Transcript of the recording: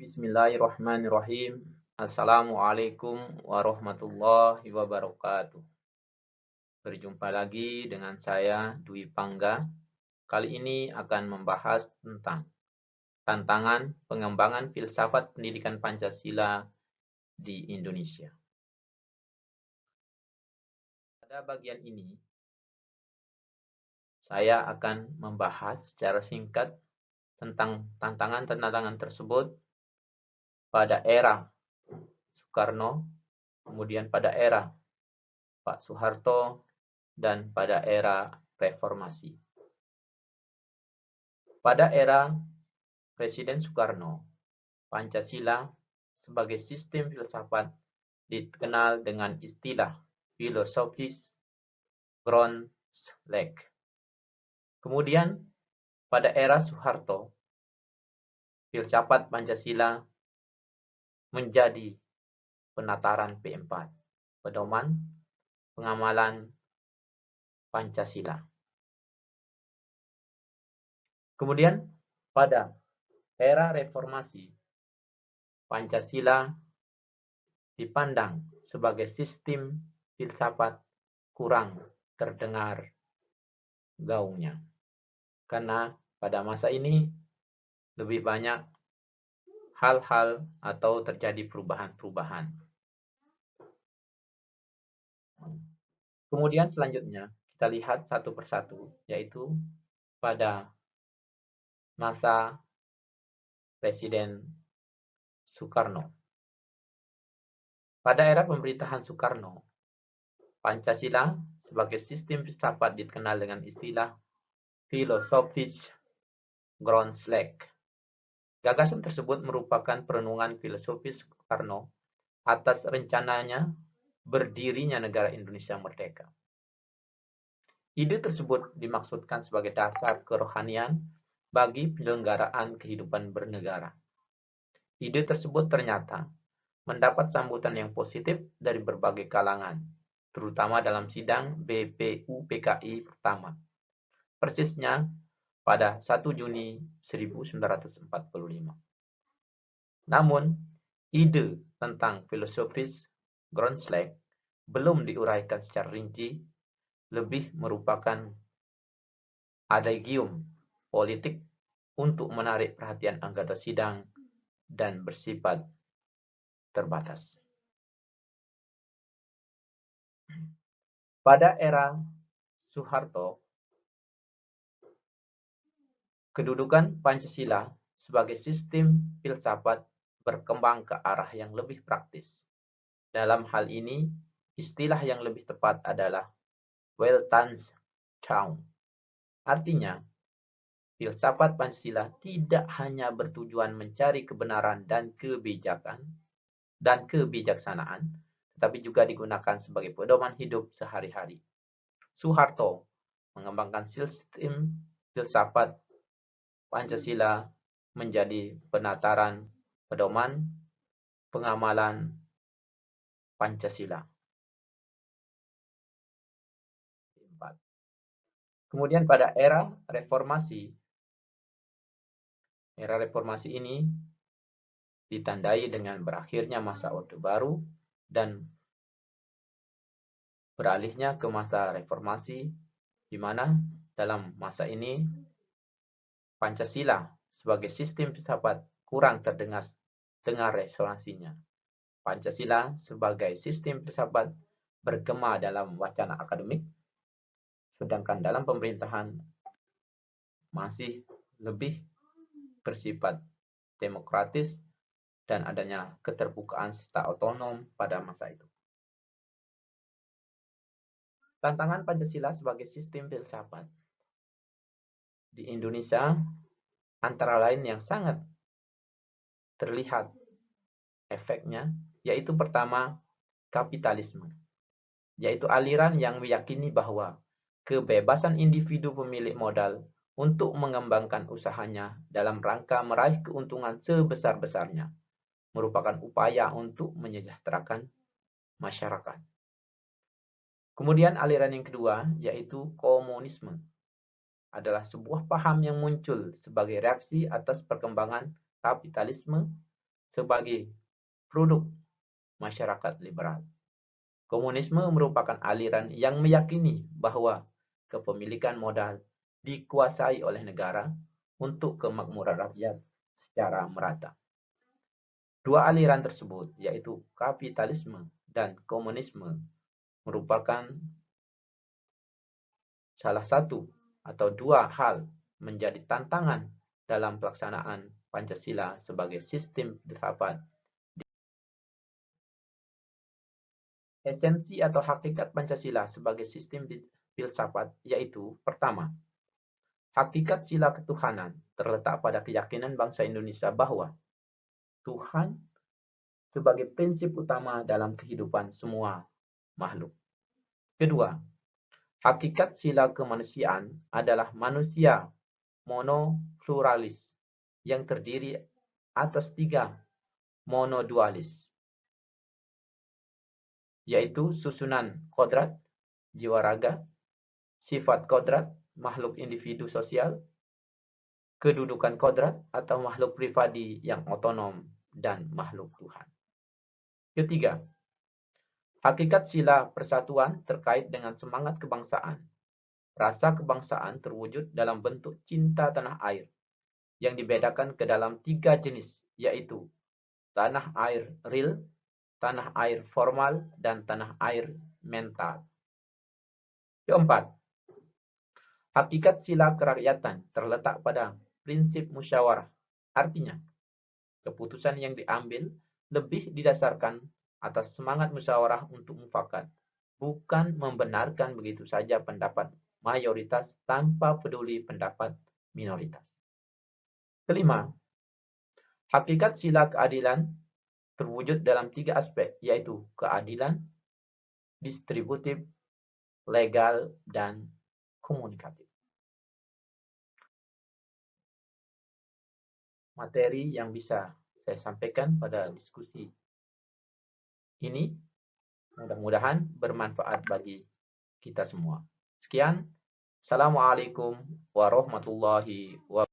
Bismillahirrahmanirrahim. Assalamualaikum warahmatullahi wabarakatuh. Berjumpa lagi dengan saya Dwi Pangga. Kali ini akan membahas tentang tantangan pengembangan filsafat pendidikan Pancasila di Indonesia. Pada bagian ini, saya akan membahas secara singkat tentang tantangan-tantangan tersebut pada era Soekarno, kemudian pada era Pak Soeharto, dan pada era reformasi. Pada era Presiden Soekarno, Pancasila sebagai sistem filsafat dikenal dengan istilah filosofis Groundslek. Kemudian pada era Soeharto, filsafat Pancasila menjadi penataran P4, pedoman pengamalan Pancasila. Kemudian pada era reformasi, Pancasila dipandang sebagai sistem filsafat kurang terdengar gaungnya. Karena pada masa ini lebih banyak hal-hal atau terjadi perubahan-perubahan. Kemudian selanjutnya kita lihat satu persatu, yaitu pada masa Presiden Soekarno. Pada era pemerintahan Soekarno, Pancasila sebagai sistem filsafat dikenal dengan istilah filosofis Groundslek. Gagasan tersebut merupakan perenungan filosofis Soekarno atas rencananya berdirinya negara Indonesia merdeka. Ide tersebut dimaksudkan sebagai dasar kerohanian bagi penyelenggaraan kehidupan bernegara. Ide tersebut ternyata mendapat sambutan yang positif dari berbagai kalangan, terutama dalam sidang BPUPKI pertama. Persisnya pada 1 Juni 1945. Namun, ide tentang filosofis Groundslek belum diuraikan secara rinci, lebih merupakan adagium politik untuk menarik perhatian anggota sidang dan bersifat terbatas. Pada era Soeharto, kedudukan Pancasila sebagai sistem filsafat berkembang ke arah yang lebih praktis. Dalam hal ini, istilah yang lebih tepat adalah Weltanschauung. Artinya, filsafat Pancasila tidak hanya bertujuan mencari kebenaran dan kebijaksanaan, tetapi juga digunakan sebagai pedoman hidup sehari-hari. Soeharto mengembangkan sistem filsafat Pancasila menjadi penataran pedoman pengamalan Pancasila. Kemudian pada era reformasi ini ditandai dengan berakhirnya masa Orde Baru dan beralihnya ke masa reformasi, di mana dalam masa ini Pancasila sebagai sistem filsafat kurang terdengar resonansinya. Pancasila sebagai sistem filsafat bergema dalam wacana akademik, sedangkan dalam pemerintahan masih lebih bersifat demokratis dan adanya keterbukaan serta otonom pada masa itu. Tantangan Pancasila sebagai sistem filsafat di Indonesia antara lain yang sangat terlihat efeknya, yaitu pertama, kapitalisme, yaitu aliran yang meyakini bahwa kebebasan individu pemilik modal untuk mengembangkan usahanya dalam rangka meraih keuntungan sebesar-besarnya merupakan upaya untuk menyejahterakan masyarakat. Kemudian aliran yang kedua, yaitu komunisme, adalah sebuah paham yang muncul sebagai reaksi atas perkembangan kapitalisme sebagai produk masyarakat liberal. Komunisme merupakan aliran yang meyakini bahwa kepemilikan modal dikuasai oleh negara untuk kemakmuran rakyat secara merata. Dua aliran tersebut, yaitu kapitalisme dan komunisme, merupakan salah satu atau dua hal menjadi tantangan dalam pelaksanaan Pancasila sebagai sistem filsafat. Esensi atau hakikat Pancasila sebagai sistem filsafat yaitu pertama, hakikat sila ketuhanan terletak pada keyakinan bangsa Indonesia bahwa Tuhan sebagai prinsip utama dalam kehidupan semua makhluk. Kedua, hakikat sila kemanusiaan adalah manusia monopluralis yang terdiri atas tiga monodualis, yaitu susunan kodrat, jiwa raga, sifat kodrat, makhluk individu sosial, kedudukan kodrat atau makhluk pribadi yang otonom, dan makhluk Tuhan. Ketiga, hakikat sila persatuan terkait dengan semangat kebangsaan. Rasa kebangsaan terwujud dalam bentuk cinta tanah air yang dibedakan ke dalam tiga jenis, yaitu tanah air real, tanah air formal, dan tanah air mental. Keempat, hakikat sila kerakyatan terletak pada prinsip musyawarah. Artinya, keputusan yang diambil lebih didasarkan atas semangat musyawarah untuk mufakat, bukan membenarkan begitu saja pendapat mayoritas tanpa peduli pendapat minoritas. Kelima, hakikat sila keadilan terwujud dalam tiga aspek, yaitu keadilan, distributif, legal, dan komunikatif. Materi yang bisa saya sampaikan pada diskusi ini mudah-mudahan bermanfaat bagi kita semua. Sekian, Assalamualaikum warahmatullahi wabarakatuh.